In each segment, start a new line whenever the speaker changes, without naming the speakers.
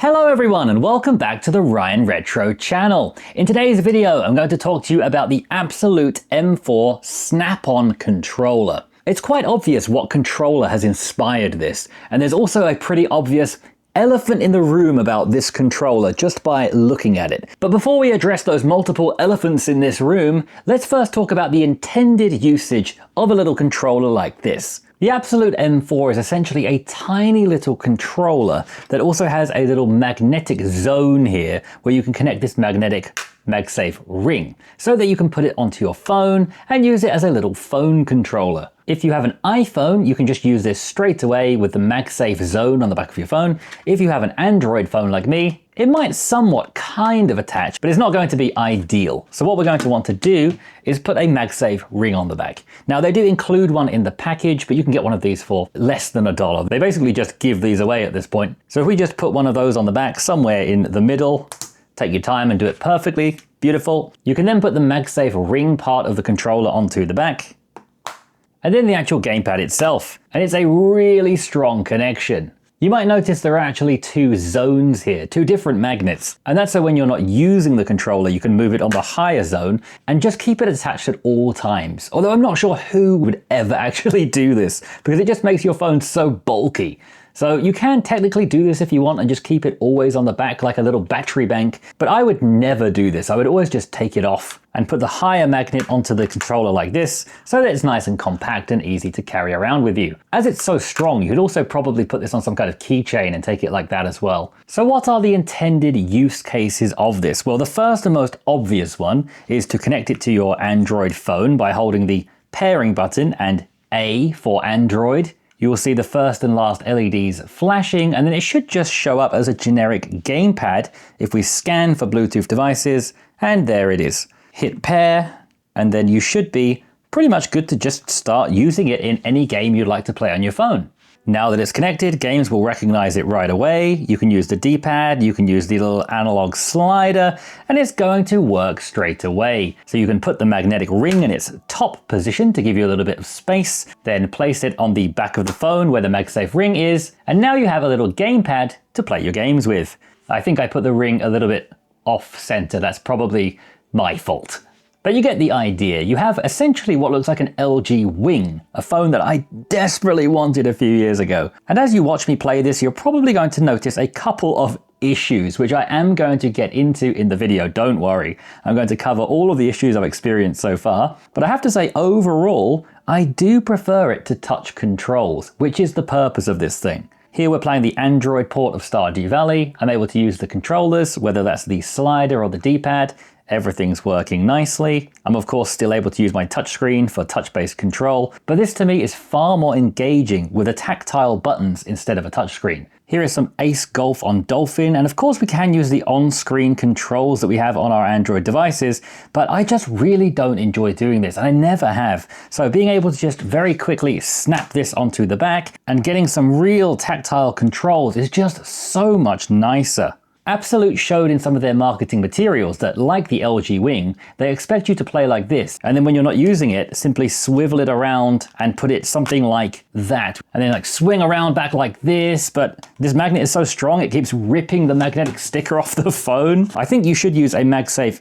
Hello everyone and welcome back to the Ryan Retro channel. In today's video I'm going to talk to you about the Abxylute M4 Snap-on controller. It's quite obvious what controller has inspired this, and there's also a pretty obvious elephant in the room about this controller just by looking at it. But before we address those multiple elephants in this room, let's first talk about the intended usage of a little controller like this. The Abxylute M4 is essentially a tiny little controller that also has a little magnetic zone here where you can connect this magnetic MagSafe ring so that you can put it onto your phone and use it as a little phone controller. If you have an iPhone, you can just use this straight away with the MagSafe zone on the back of your phone. If you have an Android phone like me, it might somewhat kind of attach, but it's not going to be ideal. So what we're going to want to do is put a MagSafe ring on the back. Now they do include one in the package, but you can get one of these for less than $1. They basically just give these away at this point. So if we just put one of those on the back somewhere in the middle, take your time and do it perfectly, beautiful. You can then put the MagSafe ring part of the controller onto the back, and then the actual gamepad itself. And it's a really strong connection. You might notice there are actually two zones here, two different magnets. And that's so when you're not using the controller, you can move it on the higher zone and just keep it attached at all times. Although I'm not sure who would ever actually do this because it just makes your phone so bulky. So you can technically do this if you want and just keep it always on the back like a little battery bank, but I would never do this. I would always just take it off and put the higher magnet onto the controller like this so that it's nice and compact and easy to carry around with you. As it's so strong, you could also probably put this on some kind of keychain and take it like that as well. So what are the intended use cases of this? Well, the first and most obvious one is to connect it to your Android phone by holding the pairing button and A for Android. You will see the first and last LEDs flashing, and then it should just show up as a generic gamepad if we scan for Bluetooth devices, and there it is. Hit pair, and then you should be pretty much good to just start using it in any game you'd like to play on your phone. Now that it's connected, games will recognize it right away. You can use the D-pad, you can use the little analog slider, and it's going to work straight away. So you can put the magnetic ring in its top position to give you a little bit of space, then place it on the back of the phone where the MagSafe ring is, and now you have a little gamepad to play your games with. I think I put the ring a little bit off center. That's probably my fault. But you get the idea. You have essentially what looks like an LG Wing, a phone that I desperately wanted a few years ago. And as you watch me play this, you're probably going to notice a couple of issues, which I am going to get into in the video, don't worry. I'm going to cover all of the issues I've experienced so far. But I have to say, overall, I do prefer it to touch controls, which is the purpose of this thing. Here we're playing the Android port of Stardew Valley. I'm able to use the controllers, whether that's the slider or the D-pad. Everything's working nicely. I'm of course still able to use my touchscreen for touch-based control, but this to me is far more engaging with the tactile buttons instead of a touchscreen. Here is some Ace Golf on Dolphin, and of course we can use the on-screen controls that we have on our Android devices, but I just really don't enjoy doing this, and I never have. So being able to just very quickly snap this onto the back and getting some real tactile controls is just so much nicer. Abxylute showed in some of their marketing materials that, like the LG Wing, they expect you to play like this, and then when you're not using it, simply swivel it around and put it something like that, and then like swing around back like this, but this magnet is so strong it keeps ripping the magnetic sticker off the phone. I think you should use a MagSafe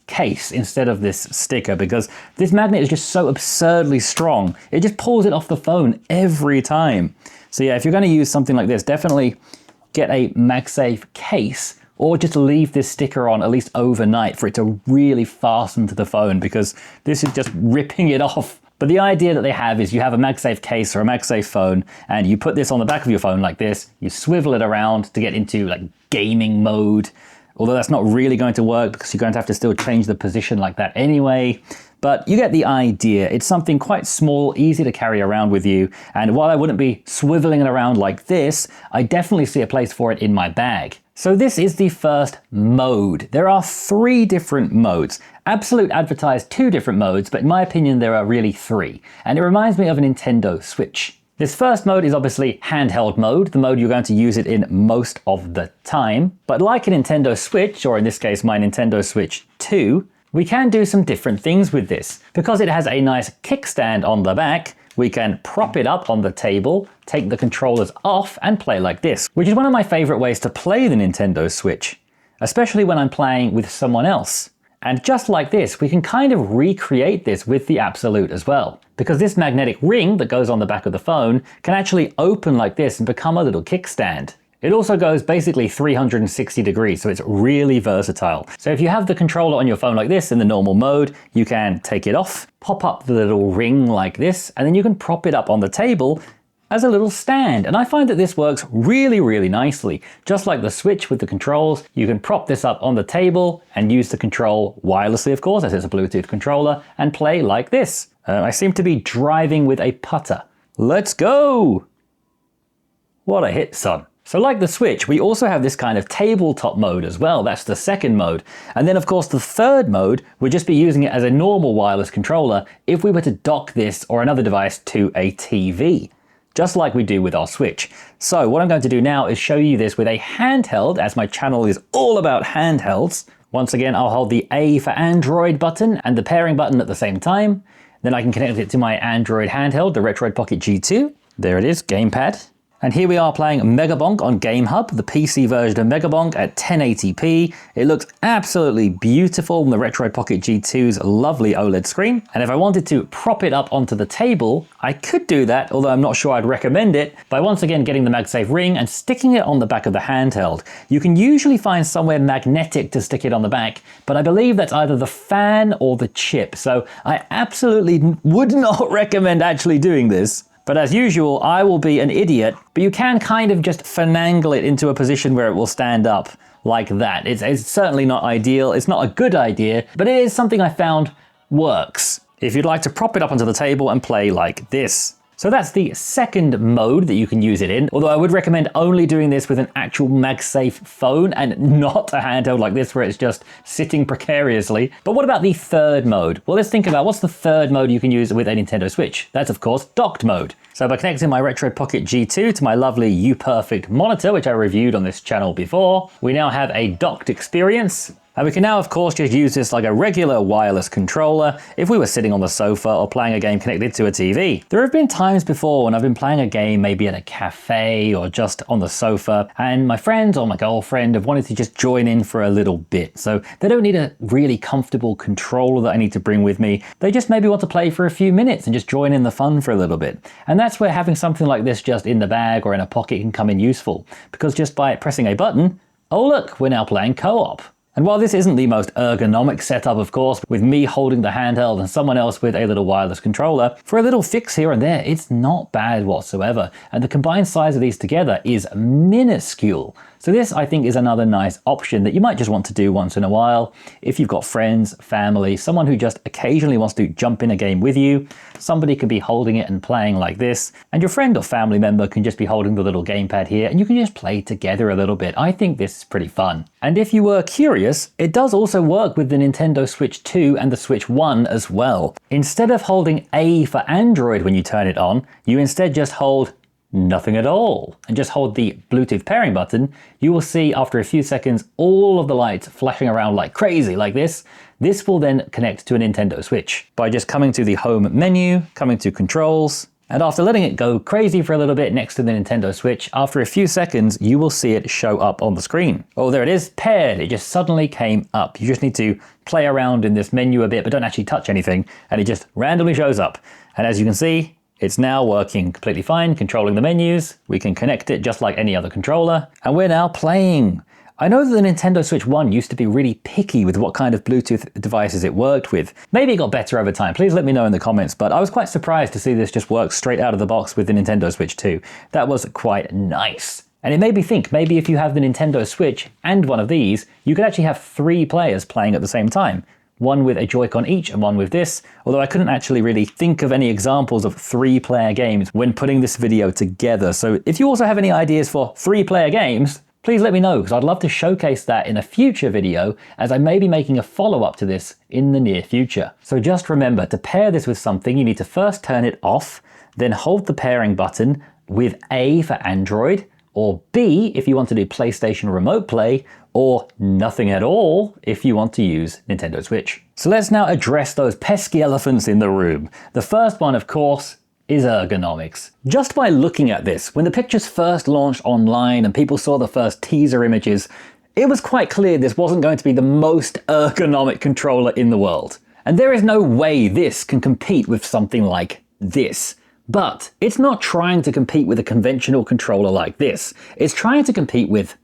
case instead of this sticker because this magnet is just so absurdly strong. It just pulls it off the phone every time. So yeah, if you're going to use something like this, definitely get a MagSafe case or just leave this sticker on at least overnight for it to really fasten to the phone because this is just ripping it off. But the idea that they have is you have a MagSafe case or a MagSafe phone and you put this on the back of your phone like this, you swivel it around to get into like gaming mode, although that's not really going to work because you're going to have to still change the position like that anyway. But you get the idea. It's something quite small, easy to carry around with you. And while I wouldn't be swiveling it around like this, I definitely see a place for it in my bag. So this is the first mode. There are 3 different modes. Abxylute advertised 2 different modes, but in my opinion, there are really 3. And it reminds me of a Nintendo Switch. This first mode is obviously handheld mode, the mode you're going to use it in most of the time. But like a Nintendo Switch, or in this case, my Nintendo Switch 2, we can do some different things with this. Because it has a nice kickstand on the back, we can prop it up on the table, take the controllers off, and play like this, which is one of my favorite ways to play the Nintendo Switch, especially when I'm playing with someone else. And just like this, we can kind of recreate this with the Abxylute as well, because this magnetic ring that goes on the back of the phone can actually open like this and become a little kickstand. It also goes basically 360 degrees, so it's really versatile. So if you have the controller on your phone like this in the normal mode, you can take it off, pop up the little ring like this, and then you can prop it up on the table as a little stand. And I find that this works really, really nicely. Just like the Switch with the controls, you can prop this up on the table and use the control wirelessly, of course, as it's a Bluetooth controller, and play like this. I seem to be driving with a putter. Let's go! What a hit, son. So like the Switch, we also have this kind of tabletop mode as well. That's the second mode. And then of course the third mode would just be using it as a normal wireless controller if we were to dock this or another device to a TV, just like we do with our Switch. So what I'm going to do now is show you this with a handheld, as my channel is all about handhelds. Once again, I'll hold the A for Android button and the pairing button at the same time. Then I can connect it to my Android handheld, the Retroid Pocket G2. There it is, gamepad. And here we are playing Megabonk on GameHub, the PC version of Megabonk at 1080p. It looks absolutely beautiful on the Retroid Pocket G2's lovely OLED screen. And if I wanted to prop it up onto the table, I could do that, although I'm not sure I'd recommend it, by once again getting the MagSafe ring and sticking it on the back of the handheld. You can usually find somewhere magnetic to stick it on the back, but I believe that's either the fan or the chip. So I absolutely would not recommend actually doing this. But as usual, I will be an idiot, but you can kind of just finagle it into a position where it will stand up like that. It's certainly not ideal, it's not a good idea, but it is something I found works if you'd like to prop it up onto the table and play like this. So that's the second mode that you can use it in, although I would recommend only doing this with an actual MagSafe phone and not a handheld like this where it's just sitting precariously. But what about the third mode? Well, let's think about what's the third mode you can use with a Nintendo Switch. That's of course docked mode. So by connecting my Retroid Pocket G2 to my lovely UPerfect monitor, which I reviewed on this channel before, we now have a docked experience. And we can now, of course, just use this like a regular wireless controller if we were sitting on the sofa or playing a game connected to a TV. There have been times before when I've been playing a game maybe at a cafe or just on the sofa, and my friends or my girlfriend have wanted to just join in for a little bit. So they don't need a really comfortable controller that I need to bring with me. They just maybe want to play for a few minutes and just join in the fun for a little bit. And that's where having something like this just in the bag or in a pocket can come in useful, because just by pressing a button, oh look, we're now playing co-op. And while this isn't the most ergonomic setup, of course, with me holding the handheld and someone else with a little wireless controller, for a little fix here and there, it's not bad whatsoever. And the combined size of these together is minuscule. So this, I think, is another nice option that you might just want to do once in a while. If you've got friends, family, someone who just occasionally wants to jump in a game with you, somebody could be holding it and playing like this, and your friend or family member can just be holding the little gamepad here, and you can just play together a little bit. I think this is pretty fun. And if you were curious, it does also work with the Nintendo Switch 2 and the Switch 1 as well. Instead of holding A for Android when you turn it on, you instead just hold nothing at all and just hold the Bluetooth pairing button. You will see after a few seconds all of the lights flashing around like crazy like this. This will then connect to a Nintendo Switch by just coming to the home menu, coming to controls, and after letting it go crazy for a little bit next to the Nintendo Switch, after a few seconds you will see it show up on the screen. Oh, there it is, paired. It just suddenly came up. You just need to play around in this menu a bit but don't actually touch anything, and it just randomly shows up. And as you can see, it's now working completely fine, controlling the menus. We can connect it just like any other controller, and we're now playing. I know that the Nintendo Switch 1 used to be really picky with what kind of Bluetooth devices it worked with. Maybe it got better over time, please let me know in the comments, but I was quite surprised to see this just work straight out of the box with the Nintendo Switch 2. That was quite nice. And it made me think, maybe if you have the Nintendo Switch and one of these, you could actually have 3 players playing at the same time. One with a Joy-Con each and one with this, although I couldn't actually really think of any examples of 3-player games when putting this video together. So if you also have any ideas for 3-player games, please let me know, because I'd love to showcase that in a future video, as I may be making a follow-up to this in the near future. So just remember, to pair this with something, you need to first turn it off, then hold the pairing button with A for Android, or B if you want to do PlayStation Remote Play, or nothing at all if you want to use Nintendo Switch. So let's now address those pesky elephants in the room. The first one, of course, is ergonomics. Just by looking at this, when the pictures first launched online and people saw the first teaser images, it was quite clear this wasn't going to be the most ergonomic controller in the world. And there is no way this can compete with something like this. But it's not trying to compete with a conventional controller like this. It's trying to compete with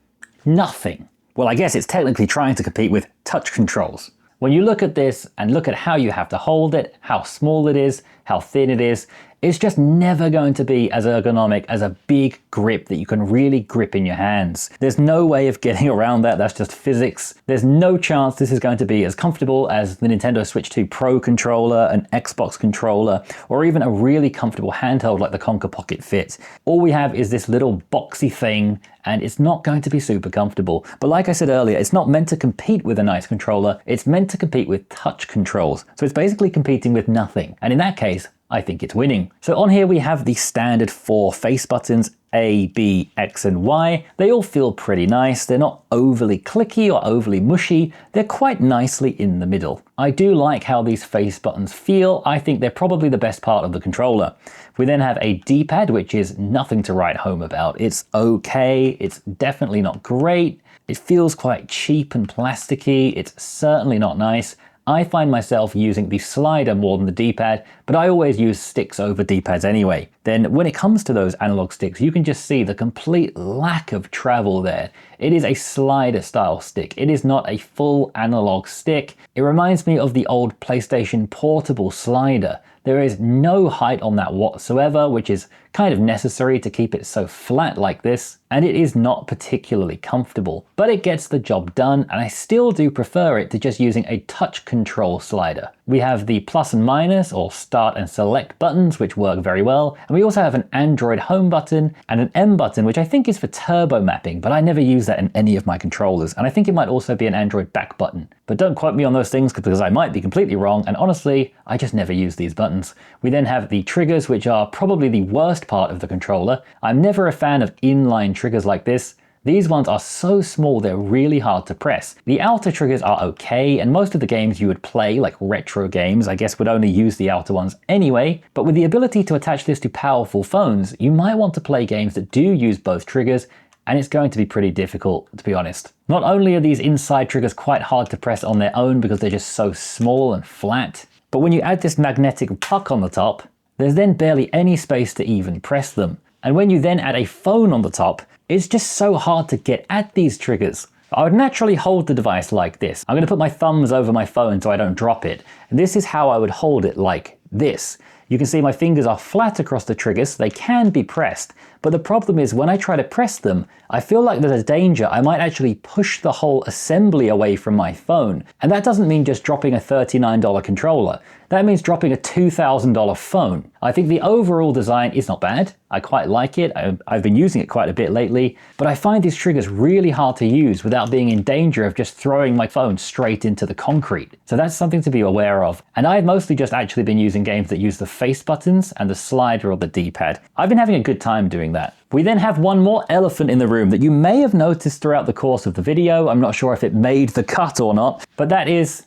nothing. Well, I guess it's technically trying to compete with touch controls. When you look at this and look at how you have to hold it, how small it is, how thin it is, it's just never going to be as ergonomic as a big grip that you can really grip in your hands. There's no way of getting around that, that's just physics. There's no chance this is going to be as comfortable as the Nintendo Switch 2 Pro controller, an Xbox controller, or even a really comfortable handheld like the Conker Pocket Fit. All we have is this little boxy thing, and it's not going to be super comfortable. But like I said earlier, it's not meant to compete with a nice controller, it's meant to compete with touch controls. So it's basically competing with nothing. And in that case, I think it's winning. So on here we have the standard 4 face buttons, A, B, X, and Y. They all feel pretty nice. They're not overly clicky or overly mushy. They're quite nicely in the middle. I do like how these face buttons feel. I think they're probably the best part of the controller. We then have a D-pad, which is nothing to write home about. It's okay. It's definitely not great. It feels quite cheap and plasticky. It's certainly not nice. I find myself using the slider more than the D-pad, but I always use sticks over D-pads anyway. Then when it comes to those analog sticks, you can just see the complete lack of travel there. It is a slider style stick. It is not a full analog stick. It reminds me of the old PlayStation Portable slider. There is no height on that whatsoever, which is kind of necessary to keep it so flat like this, and it is not particularly comfortable, but it gets the job done, and I still do prefer it to just using a touch control slider. We have the plus and minus, or start and select buttons, which work very well, and we also have an Android home button and an M button, which I think is for turbo mapping, but I never use that in any of my controllers, and I think it might also be an Android back button. But don't quote me on those things because I might be completely wrong, and honestly, I just never use these buttons. We then have the triggers, which are probably the worst part of the controller. I'm never a fan of inline triggers like this. These ones are so small they're really hard to press. The outer triggers are okay, and most of the games you would play, like retro games, I guess would only use the outer ones anyway, but with the ability to attach this to powerful phones, you might want to play games that do use both triggers, and it's going to be pretty difficult, to be honest. Not only are these inside triggers quite hard to press on their own because they're just so small and flat, but when you add this magnetic puck on the top, there's then barely any space to even press them. And when you then add a phone on the top, it's just so hard to get at these triggers. I would naturally hold the device like this. I'm going to put my thumbs over my phone so I don't drop it. And this is how I would hold it, like this. You can see my fingers are flat across the triggers, they can be pressed, but the problem is when I try to press them, I feel like there's a danger I might actually push the whole assembly away from my phone. And that doesn't mean just dropping a $39 controller. That means dropping a $2,000 phone. I think the overall design is not bad. I quite like it. I've been using it quite a bit lately, but I find these triggers really hard to use without being in danger of just throwing my phone straight into the concrete. So that's something to be aware of. And I've mostly just actually been using games that use the face buttons and the slider or the D-pad. I've been having a good time doing that. We then have one more elephant in the room that you may have noticed throughout the course of the video. I'm not sure if it made the cut or not, but that is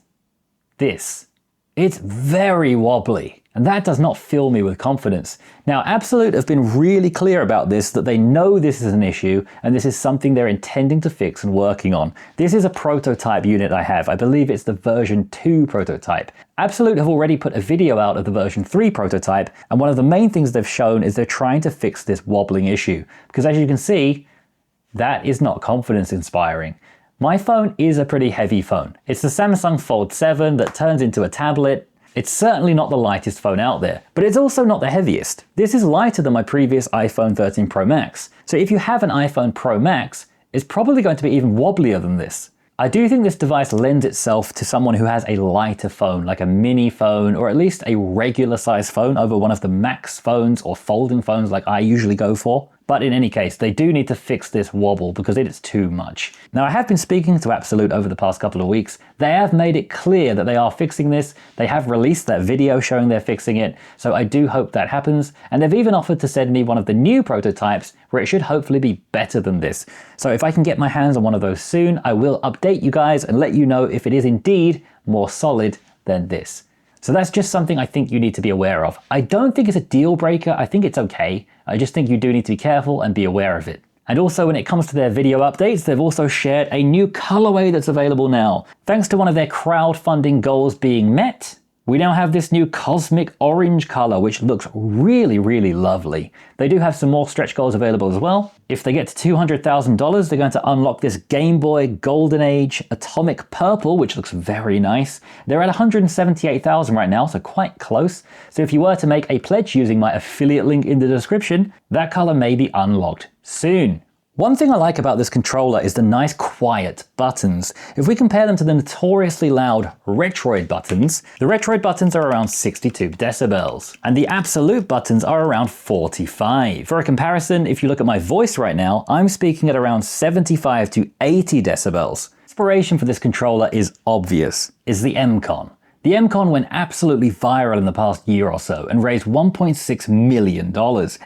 this. It's very wobbly, and that does not fill me with confidence. Now, Abxylute have been really clear about this, that they know this is an issue, and this is something they're intending to fix and working on. This is a prototype unit I have. I believe it's the version 2 prototype. Abxylute have already put a video out of the version 3 prototype, and one of the main things they've shown is they're trying to fix this wobbling issue. Because as you can see, that is not confidence inspiring. My phone is a pretty heavy phone. It's the Samsung Fold 7 that turns into a tablet. It's certainly not the lightest phone out there, but it's also not the heaviest. This is lighter than my previous iPhone 13 Pro Max. So if you have an iPhone Pro Max, it's probably going to be even wobblier than this. I do think this device lends itself to someone who has a lighter phone, like a mini phone, or at least a regular size phone over one of the Max phones or folding phones like I usually go for. But in any case, they do need to fix this wobble because it is too much. Now, I have been speaking to Abxylute over the past couple of weeks. They have made it clear that they are fixing this. They have released that video showing they're fixing it, so I do hope that happens. And they've even offered to send me one of the new prototypes where it should hopefully be better than this. So if I can get my hands on one of those soon, I will update you guys and let you know if it is indeed more solid than this. So that's just something I think you need to be aware of. I don't think it's a deal breaker. I think it's okay. I just think you do need to be careful and be aware of it. And also when it comes to their video updates, they've also shared a new colorway that's available now. Thanks to one of their crowdfunding goals being met, we now have this new cosmic orange color, which looks really, really lovely. They do have some more stretch goals available as well. If they get to $200,000, they're going to unlock this Game Boy Golden Age Atomic Purple, which looks very nice. They're at 178,000 right now, so quite close. So if you were to make a pledge using my affiliate link in the description, that color may be unlocked soon. One thing I like about this controller is the nice quiet buttons. If we compare them to the notoriously loud Retroid buttons, the Retroid buttons are around 62 decibels, and the Abxylute buttons are around 45. For a comparison, if you look at my voice right now, I'm speaking at around 75 to 80 decibels. Inspiration for this controller is obvious. It's the M-Con. The M-Con went absolutely viral in the past year or so and raised $1.6 million.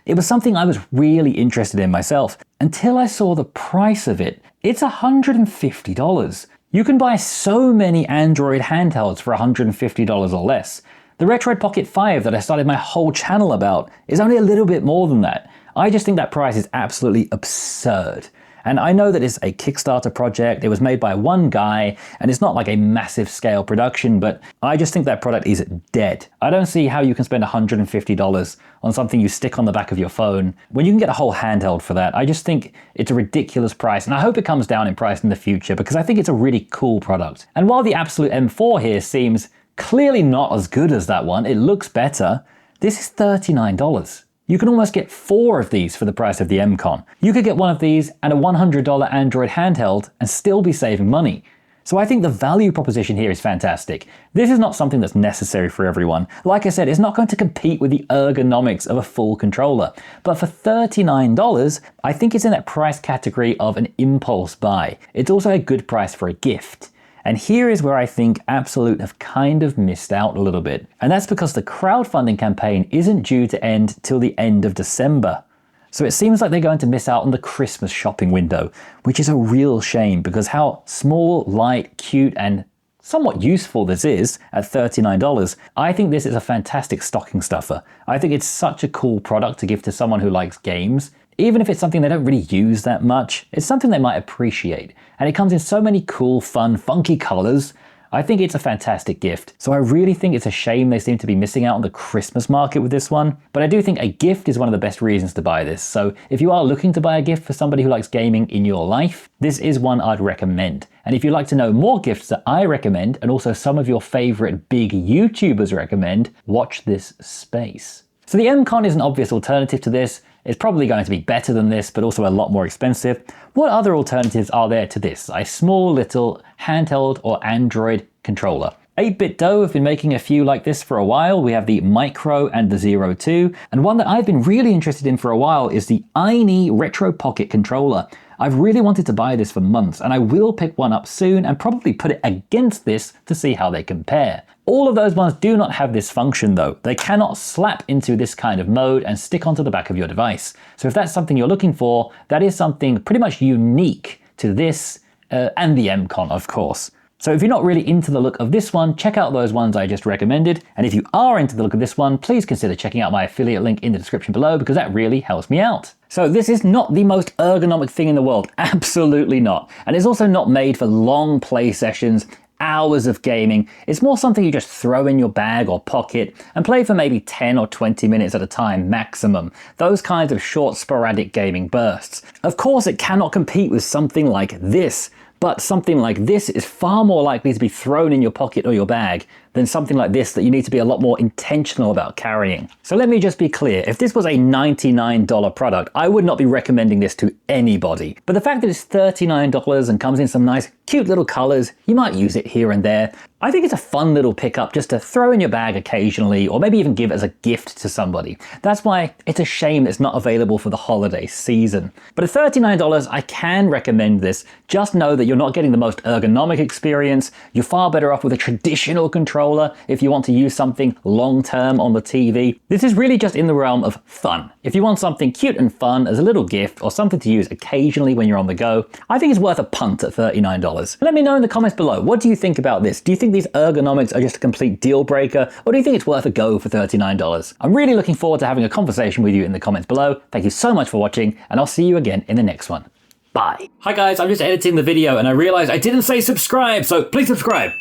It was something I was really interested in myself until I saw the price of it. It's $150. You can buy so many Android handhelds for $150 or less. The Retroid Pocket 5 that I started my whole channel about is only a little bit more than that. I just think that price is absolutely absurd. And I know that it's a Kickstarter project, it was made by one guy, and it's not like a massive scale production, but I just think that product is dead. I don't see how you can spend $150 on something you stick on the back of your phone when you can get a whole handheld for that. I just think it's a ridiculous price, and I hope it comes down in price in the future because I think it's a really cool product. And while the Abxylute M4 here seems clearly not as good as that one, it looks better, this is $39. You can almost get 4 of these for the price of the M-Con. You could get one of these and a $100 Android handheld and still be saving money. So I think the value proposition here is fantastic. This is not something that's necessary for everyone. Like I said, it's not going to compete with the ergonomics of a full controller. But for $39, I think it's in that price category of an impulse buy. It's also a good price for a gift. And here is where I think Abxylute have kind of missed out a little bit. And that's because the crowdfunding campaign isn't due to end till the end of December. So it seems like they're going to miss out on the Christmas shopping window, which is a real shame because how small, light, cute, and somewhat useful this is at $39. I think this is a fantastic stocking stuffer. I think it's such a cool product to give to someone who likes games. Even if it's something they don't really use that much, it's something they might appreciate. And it comes in so many cool, fun, funky colors. I think it's a fantastic gift. So I really think it's a shame they seem to be missing out on the Christmas market with this one. But I do think a gift is one of the best reasons to buy this. So if you are looking to buy a gift for somebody who likes gaming in your life, this is one I'd recommend. And if you'd like to know more gifts that I recommend, and also some of your favorite big YouTubers recommend, watch this space. So the M-Con is an obvious alternative to this. It's probably going to be better than this, but also a lot more expensive. What other alternatives are there to this? A small little handheld or Android controller. 8BitDo have been making a few like this for a while. We have the Micro and the Zero 2. And one that I've been really interested in for a while is the IINE Retro Pocket controller. I've really wanted to buy this for months, and I will pick one up soon and probably put it against this to see how they compare. All of those ones do not have this function though. They cannot slap into this kind of mode and stick onto the back of your device. So if that's something you're looking for, that is something pretty much unique to this and the M-Con, of course. So if you're not really into the look of this one, check out those ones I just recommended. And if you are into the look of this one, please consider checking out my affiliate link in the description below because that really helps me out. So this is not the most ergonomic thing in the world, absolutely not. And it's also not made for long play sessions, hours of gaming. It's more something you just throw in your bag or pocket and play for maybe 10 or 20 minutes at a time maximum. Those kinds of short sporadic gaming bursts. Of course it cannot compete with something like this, but something like this is far more likely to be thrown in your pocket or your bag than something like this that you need to be a lot more intentional about carrying. So let me just be clear, if this was a $99 product, I would not be recommending this to anybody. But the fact that it's $39 and comes in some nice cute little colors, you might use it here and there. I think it's a fun little pickup just to throw in your bag occasionally, or maybe even give as a gift to somebody. That's why it's a shame it's not available for the holiday season. But at $39, I can recommend this. Just know that you're not getting the most ergonomic experience. You're far better off with a traditional controller controller if you want to use something long-term on the TV. This is really just in the realm of fun. If you want something cute and fun as a little gift or something to use occasionally when you're on the go, I think it's worth a punt at $39. Let me know in the comments below, what do you think about this? Do you think these ergonomics are just a complete deal breaker, or do you think it's worth a go for $39? I'm really looking forward to having a conversation with you in the comments below. Thank you so much for watching, and I'll see you again in the next one. Bye. Hi guys, I'm just editing the video and I realized I didn't say subscribe, so please subscribe.